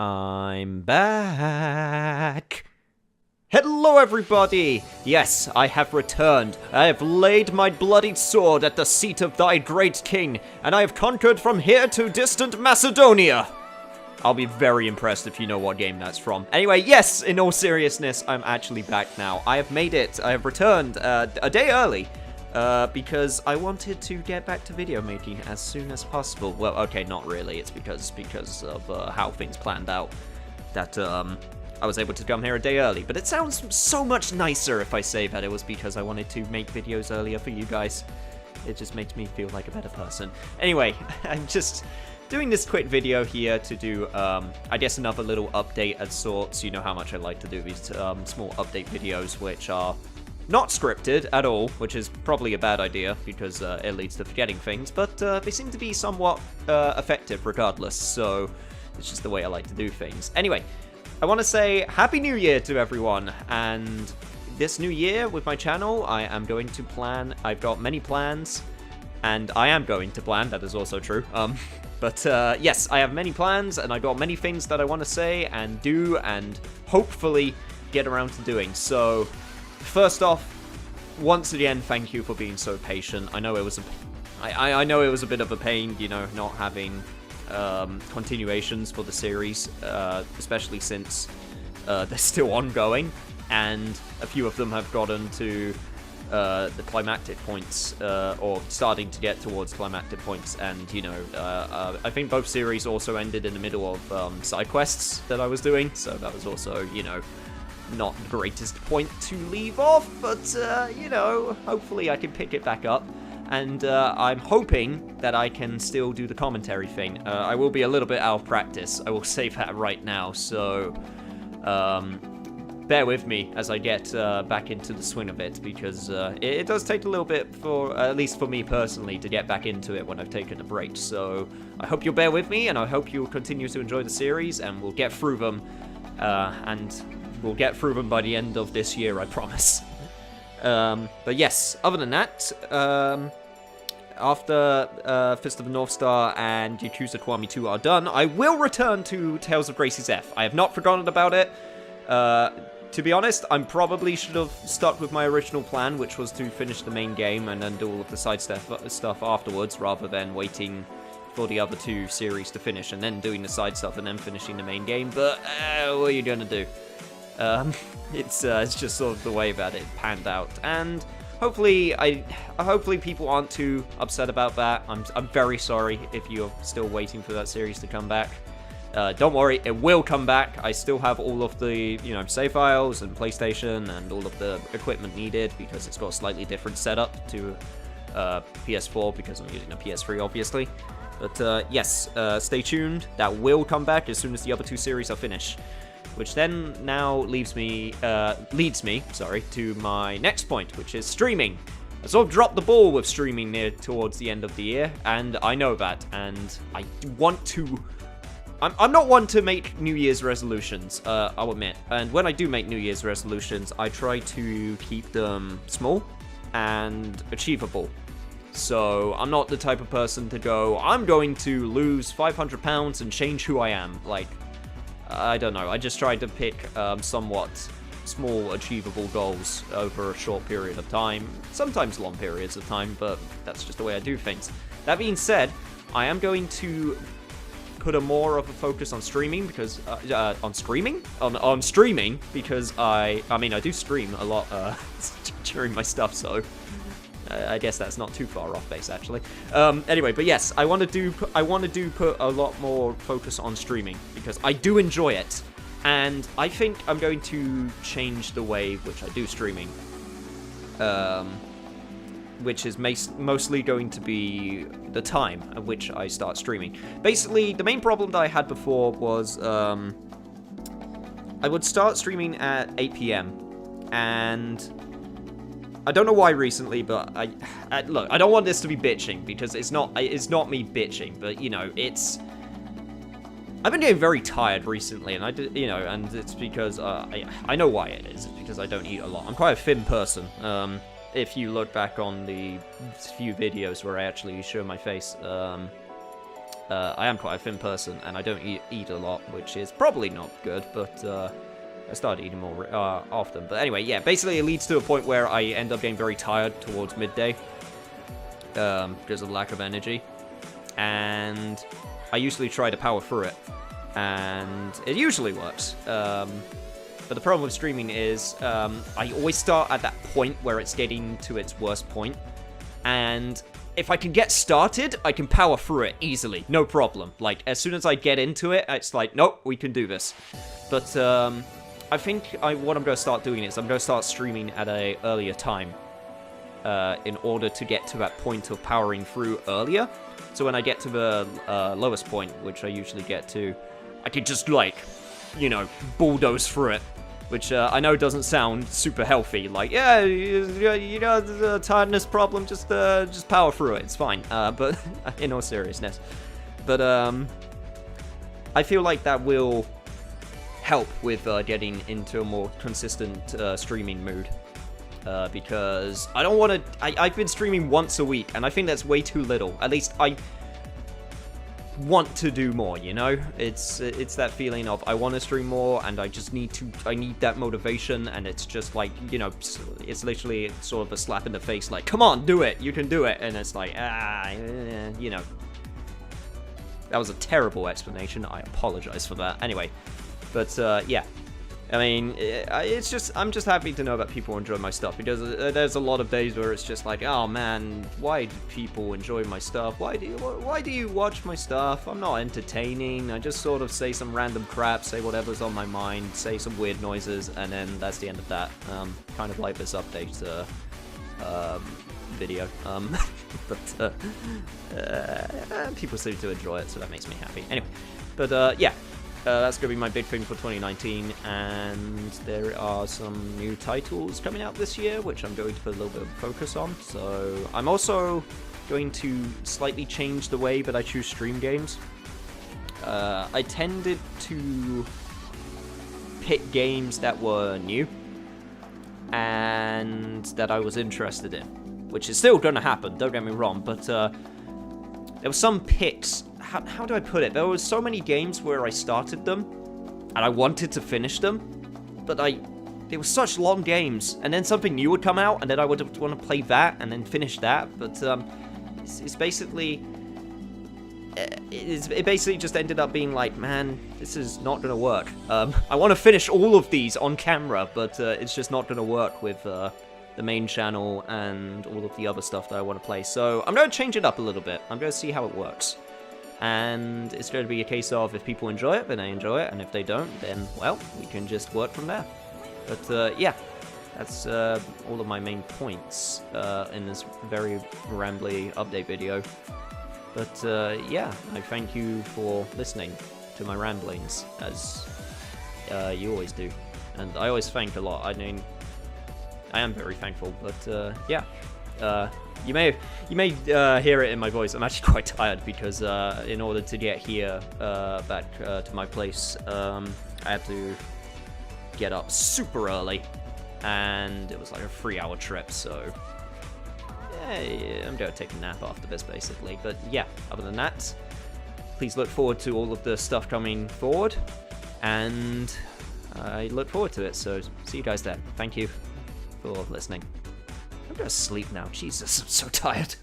I'm back. Hello, everybody! Yes, I have returned. I have laid my bloodied sword at the seat of thy great king, and I have conquered from here to distant Macedonia. I'll be very impressed if you know what game that's from. Anyway, yes, in all seriousness, I'm actually back now. I have made it. I have returned a day early. Because I wanted to get back to video making as soon as possible. Well, okay, not really. It's because of how things planned out that I was able to come here a day early. But it sounds so much nicer if I say that it was because I wanted to make videos earlier for you guys. It just makes me feel like a better person. Anyway, I'm just doing this quick video here to do, I guess, another little update of sorts. You know how much I like to do these small update videos, which are not scripted at all, which is probably a bad idea because it leads to forgetting things, but they seem to be somewhat effective regardless, so it's just the way I like to do things. Anyway, I want to say Happy New Year to everyone, and this new year with my channel, I am going to plan. I've got many plans, and I am going to plan, that is also true, but yes, I have many plans, and I got many things that I want to say and do, and hopefully get around to doing, so first off, once again, thank you for being so patient. I know it was I know it was a bit of a pain, you know, not having continuations for the series, especially since they're still ongoing, and a few of them have gotten to the climactic points, or starting to get towards climactic points, and, you know, I think both series also ended in the middle of side quests that I was doing, so that was also, you know, not the greatest point to leave off, but, you know, hopefully I can pick it back up, and I'm hoping that I can still do the commentary thing. I will be a little bit out of practice, I will say that right now, so bear with me as I get back into the swing of it, because it does take a little bit for, at least for me personally, to get back into it when I've taken a break, so I hope you'll bear with me, and I hope you'll continue to enjoy the series, and we'll get through them, and we'll get through them by the end of this year, I promise. But yes, other than that, after Fist of the North Star and Yakuza Kiwami 2 are done, I will return to Tales of Gracie's F. I have not forgotten about it. To be honest, I probably should have stuck with my original plan, which was to finish the main game and then do all of the side stuff afterwards, rather than waiting for the other two series to finish and then doing the side stuff and then finishing the main game. But what are you gonna do? It's just sort of the way that it panned out, and hopefully people aren't too upset about that. I'm very sorry if you're still waiting for that series to come back. Don't worry, it will come back. I still have all of the, you know, save files and PlayStation and all of the equipment needed, because it's got a slightly different setup to PS4 because I'm using a PS3 obviously. But yes, stay tuned. That will come back as soon as the other two series are finished. Which then now leads me to my next point, which is streaming. I sort of dropped the ball with streaming near towards the end of the year, and I know that, and I want to... I'm not one to make New Year's resolutions, I'll admit, and when I do make New Year's resolutions, I try to keep them small and achievable. So I'm not the type of person to go, I'm going to lose 500 pounds and change who I am, like... I don't know, I just tried to pick somewhat small, achievable goals over a short period of time, sometimes long periods of time, but that's just the way I do things. That being said, I am going to put more of a focus on streaming, because, on streaming, because I mean, I do stream a lot during my stuff, so... I guess that's not too far off base, actually. Anyway, but yes, I want to put a lot more focus on streaming, because I do enjoy it, and I think I'm going to change the way which I do streaming, which is mostly going to be the time at which I start streaming. Basically, the main problem that I had before was I would start streaming at 8 PM, and... I don't know why recently, but look, I don't want this to be bitching, because it's not me bitching, but, you know, I've been getting very tired recently, and and it's because, I know why it is. It's because I don't eat a lot. I'm quite a thin person. If you look back on the few videos where I actually show my face, I am quite a thin person, and I don't eat a lot, which is probably not good, but I started eating more often. But anyway, yeah, basically it leads to a point where I end up getting very tired towards midday because of lack of energy. And I usually try to power through it, and it usually works. But the problem with streaming is I always start at that point where it's getting to its worst point, and if I can get started, I can power through it easily, no problem. Like, as soon as I get into it, it's like, nope, we can do this. But I think what I'm going to start doing is I'm going to start streaming at an earlier time in order to get to that point of powering through earlier. So when I get to the lowest point, which I usually get to, I can just, like, you know, bulldoze through it. Which I know doesn't sound super healthy. Like, yeah, you know, the tiredness problem, just power through it. It's fine. But in all seriousness, but I feel like that will help with getting into a more consistent streaming mood. Because I don't want to. I've been streaming once a week, and I think that's way too little. At least I want to do more, you know? It's that feeling of I want to stream more, and I just need to. I need that motivation, and it's just like, you know, it's literally sort of a slap in the face, like, come on, do it, you can do it, and it's like, you know. That was a terrible explanation. I apologize for that. Anyway, but yeah. I mean, it's just, I'm just happy to know that people enjoy my stuff, because there's a lot of days where it's just like, oh man, why do people enjoy my stuff? Why do you watch my stuff? I'm not entertaining. I just sort of say some random crap, say whatever's on my mind, say some weird noises, and then that's the end of that. Kind of like this update video. But people seem to enjoy it, so that makes me happy. Anyway, but yeah. That's going to be my big thing for 2019, and there are some new titles coming out this year, which I'm going to put a little bit of focus on. So I'm also going to slightly change the way that I choose stream games. I tended to pick games that were new and that I was interested in, which is still going to happen, don't get me wrong, but there were some picks. How do I put it? There were so many games where I started them, and I wanted to finish them, but they were such long games, and then something new would come out, and then I would want to play that, and then finish that, but it's basically... It basically just ended up being like, man, this is not going to work. I want to finish all of these on camera, but it's just not going to work with the main channel and all of the other stuff that I want to play. So I'm going to change it up a little bit. I'm going to see how it works. And it's going to be a case of if people enjoy it, then they enjoy it, and if they don't, then, well, we can just work from there. But, yeah, that's all of my main points in this very rambly update video. But, yeah, I thank you for listening to my ramblings, as you always do. And I always thank a lot. I mean, I am very thankful, but, yeah. You may hear it in my voice. I'm actually quite tired because in order to get here back to my place, I had to get up super early, and it was like a 3-hour trip. So yeah, I'm gonna take a nap after this, basically. But yeah, other than that, please look forward to all of the stuff coming forward, and I look forward to it. So see you guys then. Thank you for listening. I'm gonna sleep now. Jesus, I'm so tired.